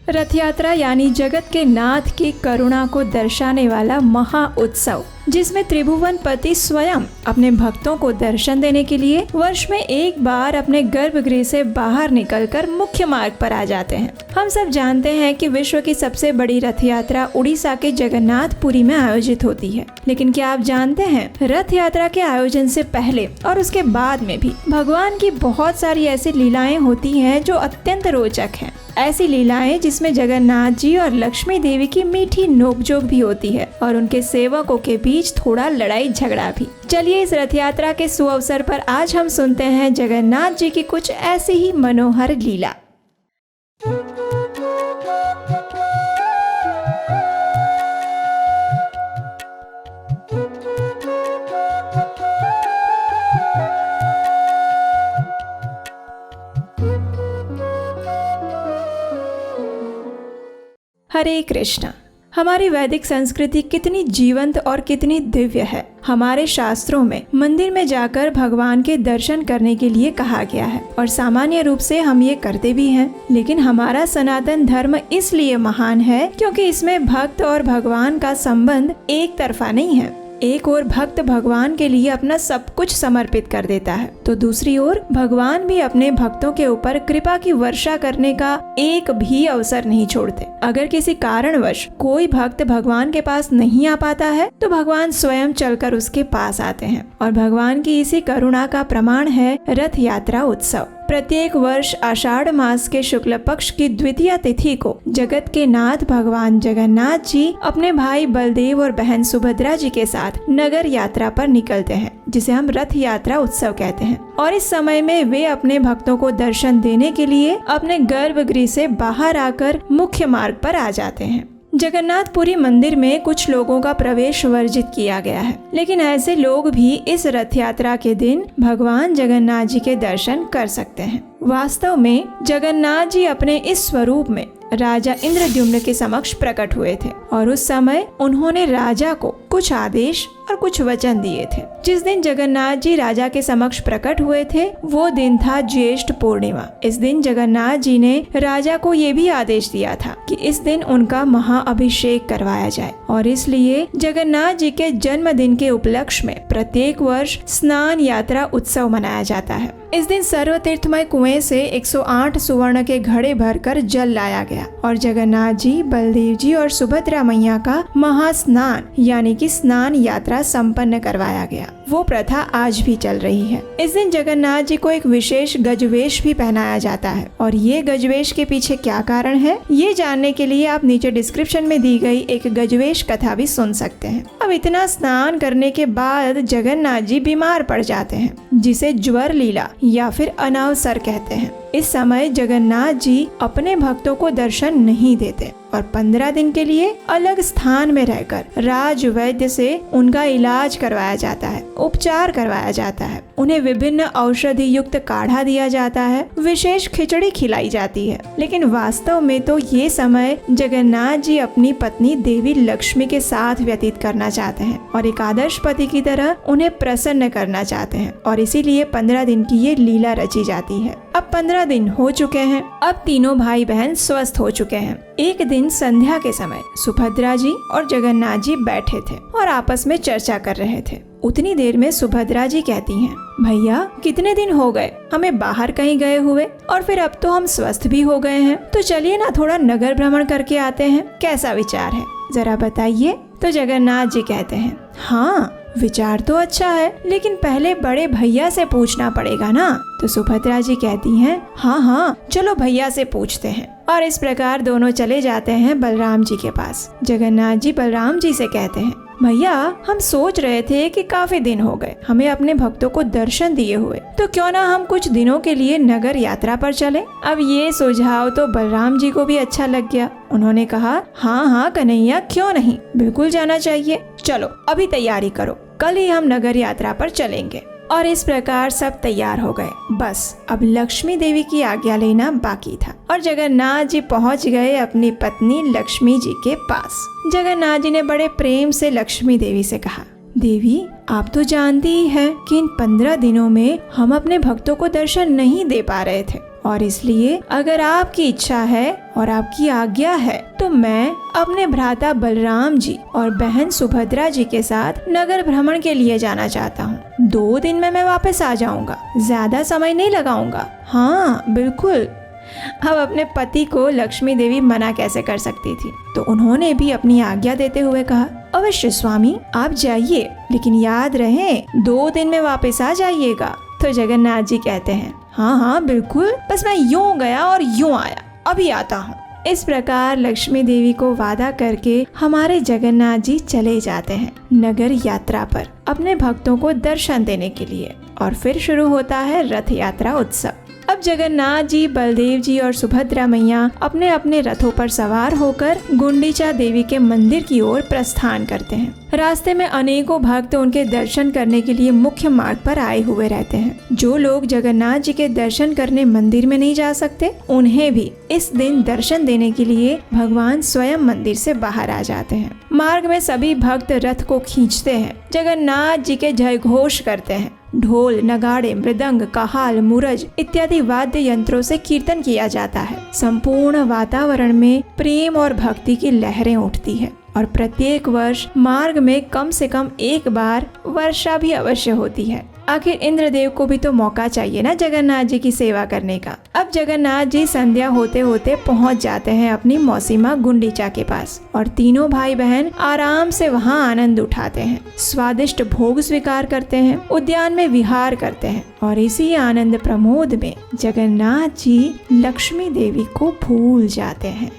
रथ यात्रा यानी जगत के नाथ की करुणा को दर्शाने वाला महा उत्सव, जिसमें त्रिभुवनपति स्वयं अपने भक्तों को दर्शन देने के लिए वर्ष में एक बार अपने गर्भगृह से बाहर निकलकर मुख्य मार्ग पर आ जाते हैं। हम सब जानते हैं कि विश्व की सबसे बड़ी रथ यात्रा उड़ीसा के जगन्नाथपुरी में आयोजित होती है। लेकिन क्या आप जानते हैं, रथ यात्रा के आयोजन से पहले और उसके बाद में भी भगवान की बहुत सारी ऐसी लीलाएं होती हैं जो अत्यंत रोचक हैं। ऐसी लीलाएं जिसमें जगन्नाथ जी और लक्ष्मी देवी की मीठी नोकझोंक भी होती है और उनके सेवकों के बीच थोड़ा लड़ाई झगड़ा भी। चलिए इस रथ यात्रा के सुअवसर पर आज हम सुनते हैं जगन्नाथ जी की कुछ ऐसी ही मनोहर लीला। हरे कृष्णा। हमारी वैदिक संस्कृति कितनी जीवंत और कितनी दिव्य है। हमारे शास्त्रों में मंदिर में जाकर भगवान के दर्शन करने के लिए कहा गया है और सामान्य रूप से हम ये करते भी हैं। लेकिन हमारा सनातन धर्म इसलिए महान है क्योंकि इसमें भक्त और भगवान का संबंध एक तरफा नहीं है। एक ओर भक्त भगवान के लिए अपना सब कुछ समर्पित कर देता है तो दूसरी ओर भगवान भी अपने भक्तों के ऊपर कृपा की वर्षा करने का एक भी अवसर नहीं छोड़ते। अगर किसी कारणवश कोई भक्त भगवान के पास नहीं आ पाता है तो भगवान स्वयं चलकर उसके पास आते हैं और भगवान की इसी करुणा का प्रमाण है रथ यात्रा उत्सव। प्रत्येक वर्ष आषाढ़ मास के शुक्ल पक्ष की द्वितीय तिथि को जगत के नाथ भगवान जगन्नाथ जी अपने भाई बलदेव और बहन सुभद्रा जी के साथ नगर यात्रा पर निकलते हैं, जिसे हम रथ यात्रा उत्सव कहते हैं। और इस समय में वे अपने भक्तों को दर्शन देने के लिए अपने गर्भगृह से बाहर आकर मुख्य मार्ग पर आ जाते हैं। जगन्नाथपुरी मंदिर में कुछ लोगों का प्रवेश वर्जित किया गया है, लेकिन ऐसे लोग भी इस रथ यात्रा के दिन भगवान जगन्नाथ जी के दर्शन कर सकते हैं। वास्तव में जगन्नाथ जी अपने इस स्वरूप में राजा इंद्रद्युम्न के समक्ष प्रकट हुए थे और उस समय उन्होंने राजा को कुछ आदेश और कुछ वचन दिए थे। जिस दिन जगन्नाथ जी राजा के समक्ष प्रकट हुए थे वो दिन था ज्येष्ठ पूर्णिमा। इस दिन जगन्नाथ जी ने राजा को ये भी आदेश दिया था कि इस दिन उनका महाअभिषेक करवाया जाए और इसलिए जगन्नाथ जी के जन्मदिन के उपलक्ष्य में प्रत्येक वर्ष स्नान यात्रा उत्सव मनाया जाता है। इस दिन सर्वतीर्थमय कुएं से 108 सुवर्ण के घड़े भरकर जल लाया गया और जगन्नाथ जी, बलदेव जी और सुभद्रा मैया का महास्नान यानी कि स्नान यात्रा संपन्न करवाया गया। वो प्रथा आज भी चल रही है। इस दिन जगन्नाथ जी को एक विशेष गजवेश भी पहनाया जाता है और ये गजवेश के पीछे क्या कारण है ये जानने के लिए आप नीचे डिस्क्रिप्शन में दी गई एक गजवेश कथा भी सुन सकते हैं। अब इतना स्नान करने के बाद जगन्नाथ जी बीमार पड़ जाते हैं, जिसे ज्वर लीला या फिर अनावसर कहते हैं। इस समय जगन्नाथ जी अपने भक्तों को दर्शन नहीं देते और 15 दिन के लिए अलग स्थान में रहकर राज वैद्य से उनका इलाज करवाया जाता है, उपचार करवाया जाता है। उन्हें विभिन्न औषधि युक्त काढ़ा दिया जाता है, विशेष खिचड़ी खिलाई जाती है। लेकिन वास्तव में तो ये समय जगन्नाथ जी अपनी पत्नी देवी लक्ष्मी के साथ व्यतीत करना चाहते हैं और एक आदर्श पति की तरह उन्हें प्रसन्न करना चाहते हैं और इसीलिए 15 दिन की ये लीला रची जाती है। अब 15 दिन हो चुके हैं। अब तीनों भाई बहन स्वस्थ हो चुके हैं। एक दिन संध्या के समय सुभद्रा जी और जगन्नाथ जी बैठे थे और आपस में चर्चा कर रहे थे। उतनी देर में सुभद्रा जी कहती हैं, भैया कितने दिन हो गए हमें बाहर कहीं गए हुए और फिर अब तो हम स्वस्थ भी हो गए हैं, तो चलिए ना थोड़ा नगर भ्रमण करके आते हैं, कैसा विचार है जरा बताइए। तो जगन्नाथ जी कहते हैं, हाँ विचार तो अच्छा है, लेकिन पहले बड़े भैया से पूछना पड़ेगा ना। तो सुभद्रा जी कहती हैं, हाँ हाँ चलो भैया से पूछते हैं। और इस प्रकार दोनों चले जाते हैं बलराम जी के पास। जगन्नाथ जी बलराम जी से कहते हैं, भैया हम सोच रहे थे कि काफी दिन हो गए हमें अपने भक्तों को दर्शन दिए हुए, तो क्यों ना हम कुछ दिनों के लिए नगर यात्रा पर चले। अब ये सुझाव तो बलराम जी को भी अच्छा लग गया। उन्होंने कहा, हाँ हाँ कन्हैया क्यों नहीं, बिल्कुल जाना चाहिए, चलो अभी तैयारी करो, कल ही हम नगर यात्रा पर चलेंगे। और इस प्रकार सब तैयार हो गए। बस अब लक्ष्मी देवी की आज्ञा लेना बाकी था और जगन्नाथ जी पहुंच गए अपनी पत्नी लक्ष्मी जी के पास। जगन्नाथ जी ने बड़े प्रेम से लक्ष्मी देवी से कहा, देवी आप तो जानती ही है कि इन 15 दिनों में हम अपने भक्तों को दर्शन नहीं दे पा रहे थे और इसलिए अगर आपकी इच्छा है और आपकी आज्ञा है तो मैं अपने भ्राता बलराम जी और बहन सुभद्रा जी के साथ नगर भ्रमण के लिए जाना चाहता हूँ। 2 दिन में मैं वापस आ जाऊंगा, ज्यादा समय नहीं लगाऊंगा। हाँ बिल्कुल। अब अपने पति को लक्ष्मी देवी मना कैसे कर सकती थी, तो उन्होंने भी अपनी आज्ञा देते हुए कहा, अवश्य स्वामी आप जाइए, लेकिन याद रहे 2 दिन में वापस आ जाइएगा। तो जगन्नाथ जी कहते हैं, हाँ हाँ बिल्कुल, बस मैं यूं गया और यूं आया, अभी आता हूँ। इस प्रकार लक्ष्मी देवी को वादा करके हमारे जगन्नाथ जी चले जाते हैं नगर यात्रा पर अपने भक्तों को दर्शन देने के लिए। और फिर शुरू होता है रथ यात्रा उत्सव। अब जगन्नाथ जी, बलदेव जी और सुभद्रा मैया अपने अपने रथों पर सवार होकर गुंडीचा देवी के मंदिर की ओर प्रस्थान करते हैं। रास्ते में अनेकों भक्त उनके दर्शन करने के लिए मुख्य मार्ग पर आए हुए रहते हैं। जो लोग जगन्नाथ जी के दर्शन करने मंदिर में नहीं जा सकते, उन्हें भी इस दिन दर्शन देने के लिए भगवान स्वयं मंदिर से बाहर आ जाते हैं। मार्ग में सभी भक्त रथ को खींचते हैं, जगन्नाथ जी के जय घोष करते हैं। ढोल, नगाड़े, मृदंग, कहाल, मुरज इत्यादि वाद्य यंत्रों से कीर्तन किया जाता है। संपूर्ण वातावरण में प्रेम और भक्ति की लहरें उठती है और प्रत्येक वर्ष मार्ग में कम से कम एक बार वर्षा भी अवश्य होती है। आखिर इंद्रदेव को भी तो मौका चाहिए ना जगन्नाथ जी की सेवा करने का। अब जगन्नाथ जी संध्या होते होते पहुंच जाते हैं अपनी मौसी माँ गुंडीचा के पास और तीनों भाई बहन आराम से वहां आनंद उठाते हैं, स्वादिष्ट भोग स्वीकार करते हैं, उद्यान में विहार करते हैं और इसी आनंद प्रमोद में जगन्नाथ जी लक्ष्मी देवी को भूल जाते हैं।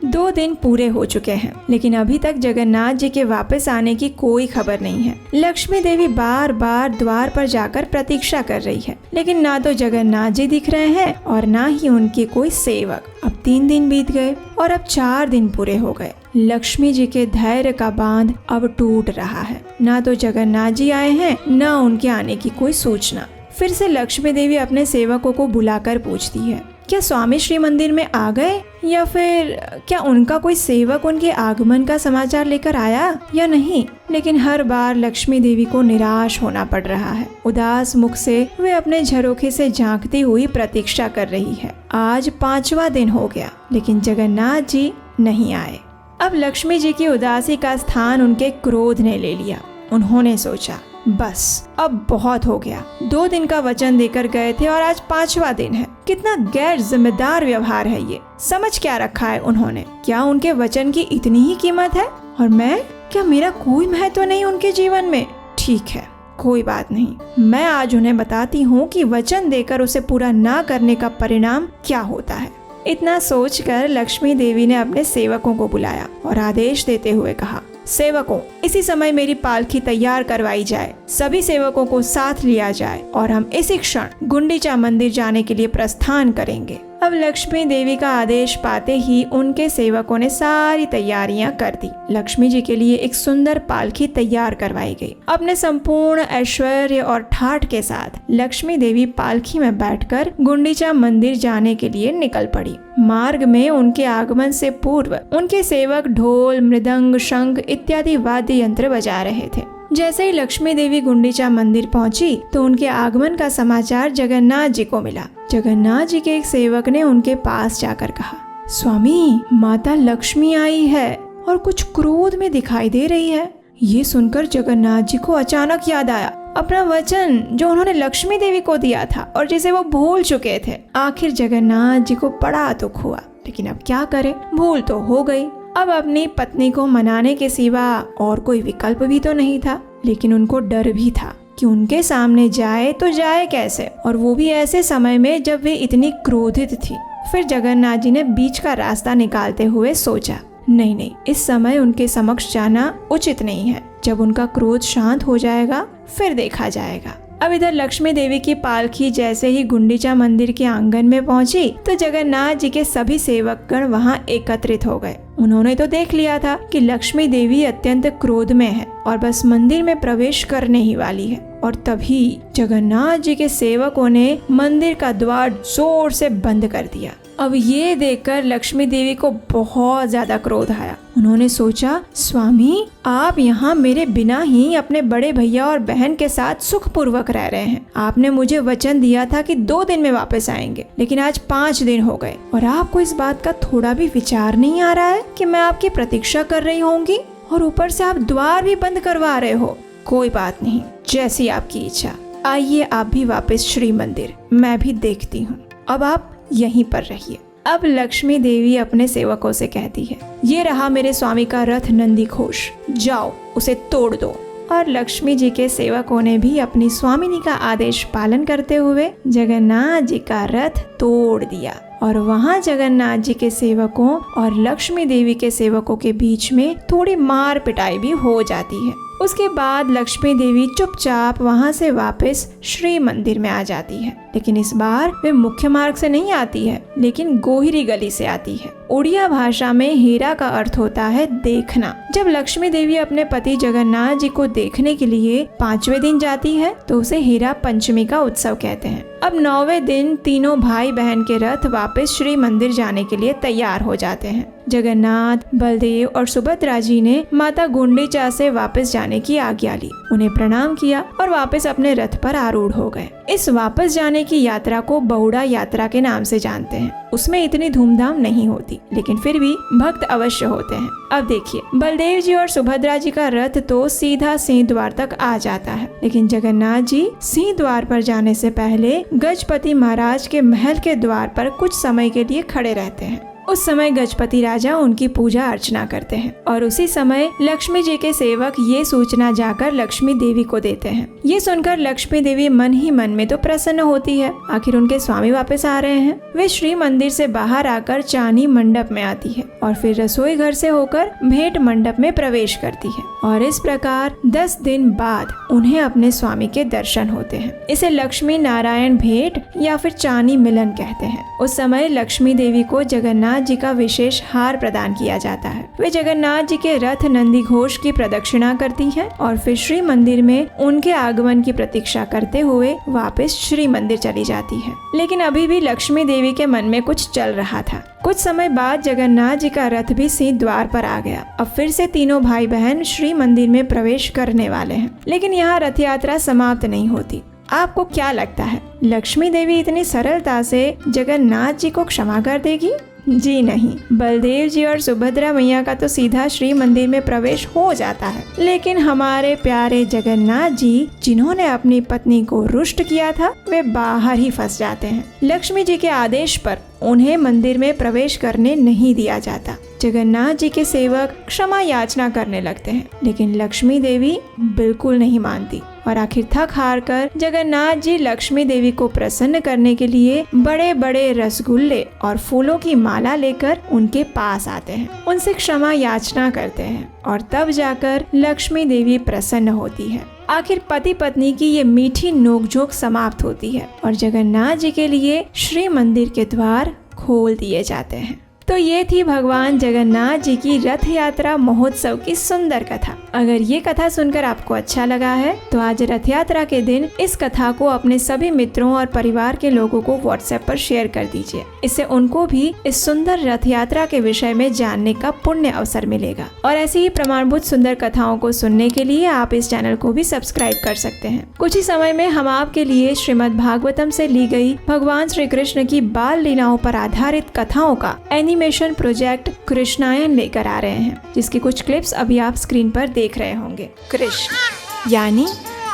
2 दिन पूरे हो चुके हैं, लेकिन अभी तक जगन्नाथ जी के वापस आने की कोई खबर नहीं है। लक्ष्मी देवी बार बार द्वार पर जाकर प्रतीक्षा कर रही है, लेकिन ना तो जगन्नाथ जी दिख रहे हैं और ना ही उनके कोई सेवक। अब 3 दिन बीत गए और अब 4 दिन पूरे हो गए। लक्ष्मी जी के धैर्य का बांध अब टूट रहा है। ना तो जगन्नाथ जी आए हैं, ना उनके आने की कोई सूचना। फिर से लक्ष्मी देवी अपने सेवकों को बुलाकर पूछती है, क्या स्वामी श्री मंदिर में आ गए, या फिर क्या उनका कोई सेवक उनके आगमन का समाचार लेकर आया या नहीं। लेकिन हर बार लक्ष्मी देवी को निराश होना पड़ रहा है। उदास मुख से वे अपने झरोखे से झांकती हुई प्रतीक्षा कर रही है। आज 5वां दिन हो गया, लेकिन जगन्नाथ जी नहीं आए। अब लक्ष्मी जी की उदासी का स्थान उनके क्रोध ने ले लिया। उन्होंने सोचा, बस अब बहुत हो गया। 2 दिन का वचन देकर गए थे और आज 5वां दिन है। कितना गैर जिम्मेदार व्यवहार है ये। समझ क्या रखा है उन्होंने? क्या उनके वचन की इतनी ही कीमत है? और मैं, क्या मेरा कोई महत्व नहीं उनके जीवन में? ठीक है, कोई बात नहीं, मैं आज उन्हें बताती हूँ कि वचन देकर उसे पूरा ना करने का परिणाम क्या होता है। इतना सोचकर लक्ष्मी देवी ने अपने सेवकों को बुलाया और आदेश देते हुए कहा, सेवकों, इसी समय मेरी पालकी तैयार करवाई जाए, सभी सेवकों को साथ लिया जाए और हम इसी क्षण गुंडीचा मंदिर जाने के लिए प्रस्थान करेंगे। अब लक्ष्मी देवी का आदेश पाते ही उनके सेवकों ने सारी तैयारियां कर दी। लक्ष्मी जी के लिए एक सुंदर पालकी तैयार करवाई गई। अपने संपूर्ण ऐश्वर्य और ठाठ के साथ लक्ष्मी देवी पालकी में बैठकर गुंडीचा मंदिर जाने के लिए निकल पड़ी। मार्ग में उनके आगमन से पूर्व उनके सेवक ढोल, मृदंग, शंख इत्यादि वाद्य यंत्र बजा रहे थे। जैसे ही लक्ष्मी देवी गुंडीचा मंदिर पहुंची तो उनके आगमन का समाचार जगन्नाथ जी को मिला। जगन्नाथ जी के एक सेवक ने उनके पास जाकर कहा, स्वामी, माता लक्ष्मी आई है और कुछ क्रोध में दिखाई दे रही है। ये सुनकर जगन्नाथ जी को अचानक याद आया अपना वचन जो उन्होंने लक्ष्मी देवी को दिया था और जिसे वो भूल चुके थे। आखिर जगन्नाथ जी को बड़ा दुख हुआ, लेकिन अब क्या करे, भूल तो हो गई। अब अपनी पत्नी को मनाने के सिवा और कोई विकल्प भी तो नहीं था। लेकिन उनको डर भी था कि उनके सामने जाए तो जाए कैसे, और वो भी ऐसे समय में जब वे इतनी क्रोधित थी। फिर जगन्नाथ जी ने बीच का रास्ता निकालते हुए सोचा, नहीं, इस समय उनके समक्ष जाना उचित नहीं है। जब उनका क्रोध शांत हो जाएगा फिर देखा जाएगा। अब इधर लक्ष्मी देवी की पालकी जैसे ही गुंडीचा मंदिर के आंगन में पहुंची तो जगन्नाथ जी के सभी सेवकगण वहां एकत्रित हो गए। उन्होंने तो देख लिया था कि लक्ष्मी देवी अत्यंत क्रोध में है और बस मंदिर में प्रवेश करने ही वाली है। और तभी जगन्नाथ जी के सेवकों ने मंदिर का द्वार जोर से बंद कर दिया। अब ये देखकर लक्ष्मी देवी को बहुत ज्यादा क्रोध आया। उन्होंने सोचा, स्वामी आप यहाँ मेरे बिना ही अपने बड़े भैया और बहन के साथ सुखपूर्वक रह रहे हैं। आपने मुझे वचन दिया था कि 2 दिन में वापस आएंगे, लेकिन आज 5 दिन हो गए और आपको इस बात का थोड़ा भी विचार नहीं आ रहा है कि मैं आपकी प्रतीक्षा कर रही होंगी, और ऊपर से आप द्वार भी बंद करवा रहे हो। कोई बात नहीं, जैसी आपकी इच्छा। आइए आप भी वापस श्री मंदिर, मैं भी देखती हूँ। अब आप यहीं पर रहिए। अब लक्ष्मी देवी अपने सेवकों से कहती है, ये रहा मेरे स्वामी का रथ नंदी घोष, जाओ उसे तोड़ दो। और लक्ष्मी जी के सेवकों ने भी अपनी स्वामिनी का आदेश पालन करते हुए जगन्नाथ जी का रथ तोड़ दिया। और वहाँ जगन्नाथ जी के सेवकों और लक्ष्मी देवी के सेवकों के बीच में थोड़ी मार पिटाई भी हो जाती है। उसके बाद लक्ष्मी देवी चुपचाप वहाँ से वापस श्री मंदिर में आ जाती है, लेकिन इस बार वे मुख्य मार्ग से नहीं आती है, लेकिन गोहिरी गली से आती है। उड़िया भाषा में हीरा का अर्थ होता है देखना। जब लक्ष्मी देवी अपने पति जगन्नाथ जी को देखने के लिए 5वें दिन जाती है तो उसे हीरा पंचमी का उत्सव कहते हैं। अब 9वें दिन तीनों भाई बहन के रथ वापस श्री मंदिर जाने के लिए तैयार हो जाते हैं। जगन्नाथ, बलदेव और सुभद्रा जी ने माता गुंडीचा से वापस जाने की आज्ञा ली, उन्हें प्रणाम किया और वापस अपने रथ पर आरूढ़ हो गए। इस वापस जाने की यात्रा को बहुड़ा यात्रा के नाम से जानते हैं। उसमें इतनी धूमधाम नहीं होती, लेकिन फिर भी भक्त अवश्य होते हैं। अब देखिए, बलदेव जी और सुभद्रा जी का रथ तो सीधा सिंह द्वार तक आ जाता है, लेकिन जगन्नाथ जी सिंह द्वार पर जाने से पहले गजपति महाराज के महल के द्वार पर कुछ समय के लिए खड़े रहते हैं। उस समय गजपति राजा उनकी पूजा अर्चना करते हैं और उसी समय लक्ष्मी जी के सेवक ये सूचना जाकर लक्ष्मी देवी को देते हैं। ये सुनकर लक्ष्मी देवी मन ही मन में तो प्रसन्न होती है, आखिर उनके स्वामी वापस आ रहे हैं। वे श्री मंदिर से बाहर आकर चानी मंडप में आती है और फिर रसोई घर से होकर भेंट मंडप में प्रवेश करती है और इस प्रकार 10 दिन बाद उन्हें अपने स्वामी के दर्शन होते हैं। इसे लक्ष्मी नारायण भेंट या फिर चानी मिलन कहते हैं। उस समय लक्ष्मी देवी को जगन्नाथ जी का विशेष हार प्रदान किया जाता है। वे जगन्नाथ जी के रथ नंदी घोष की प्रदक्षिणा करती हैं और फिर श्री मंदिर में उनके आगमन की प्रतीक्षा करते हुए वापस श्री मंदिर चली जाती है। लेकिन अभी भी लक्ष्मी देवी के मन में कुछ चल रहा था। कुछ समय बाद जगन्नाथ जी का रथ भी सिंह द्वार पर आ गया। अब फिर से तीनों भाई बहन श्री मंदिर में प्रवेश करने वाले हैं, लेकिन यहाँ रथ यात्रा समाप्त नहीं होती। आपको क्या लगता है, लक्ष्मी देवी इतनी सरलता से जगन्नाथ जी को क्षमा कर देगी? जी नहीं, बलदेव जी और सुभद्रा मैया का तो सीधा श्री मंदिर में प्रवेश हो जाता है, लेकिन हमारे प्यारे जगन्नाथ जी जिन्होंने अपनी पत्नी को रुष्ट किया था, वे बाहर ही फंस जाते हैं। लक्ष्मी जी के आदेश पर उन्हें मंदिर में प्रवेश करने नहीं दिया जाता। जगन्नाथ जी के सेवक क्षमा याचना करने लगते हैं, लेकिन लक्ष्मी देवी बिल्कुल नहीं मानती और आखिर थक हार कर जगन्नाथ जी लक्ष्मी देवी को प्रसन्न करने के लिए बड़े बड़े रसगुल्ले और फूलों की माला लेकर उनके पास आते हैं, उनसे क्षमा याचना करते हैं और तब जाकर लक्ष्मी देवी प्रसन्न होती है। आखिर पति पत्नी की ये मीठी नोकझोंक समाप्त होती है और जगन्नाथ जी के लिए श्री मंदिर के द्वार खोल दिए जाते हैं। तो ये थी भगवान जगन्नाथ जी की रथ यात्रा महोत्सव की सुंदर कथा। अगर ये कथा सुनकर आपको अच्छा लगा है तो आज रथ यात्रा के दिन इस कथा को अपने सभी मित्रों और परिवार के लोगों को व्हाट्सएप पर शेयर कर दीजिए। इससे उनको भी इस सुंदर रथ यात्रा के विषय में जानने का पुण्य अवसर मिलेगा। और ऐसी ही प्रमाणभूत सुंदर कथाओं को सुनने के लिए आप इस चैनल को भी सब्सक्राइब कर सकते हैं। कुछ ही समय में हम आपके लिए श्रीमद् भागवतम से ली गई भगवान श्री कृष्ण की बाल लीलाओं पर आधारित कथाओं का एनिमेशन प्रोजेक्ट कृष्णायन लेकर आ रहे हैं, जिसकी कुछ क्लिप्स अभी आप स्क्रीन पर देख रहे होंगे। कृष्ण यानी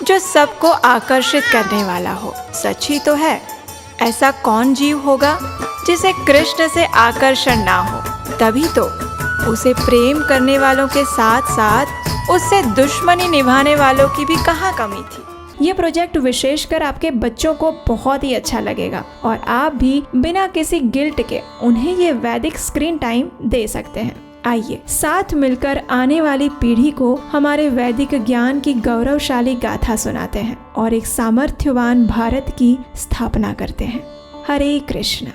जो सबको आकर्षित करने वाला हो। सच ही तो है, ऐसा कौन जीव होगा जिसे कृष्ण से आकर्षण ना हो? तभी तो उसे प्रेम करने वालों के साथ साथ उससे दुश्मनी निभाने वालों की भी कहाँ कमी थी। ये प्रोजेक्ट विशेषकर आपके बच्चों को बहुत ही अच्छा लगेगा और आप भी बिना किसी गिल्ट के उन्हें ये वैदिक स्क्रीन टाइम दे सकते हैं। आइए साथ मिलकर आने वाली पीढ़ी को हमारे वैदिक ज्ञान की गौरवशाली गाथा सुनाते हैं और एक सामर्थ्यवान भारत की स्थापना करते हैं। हरे कृष्ण।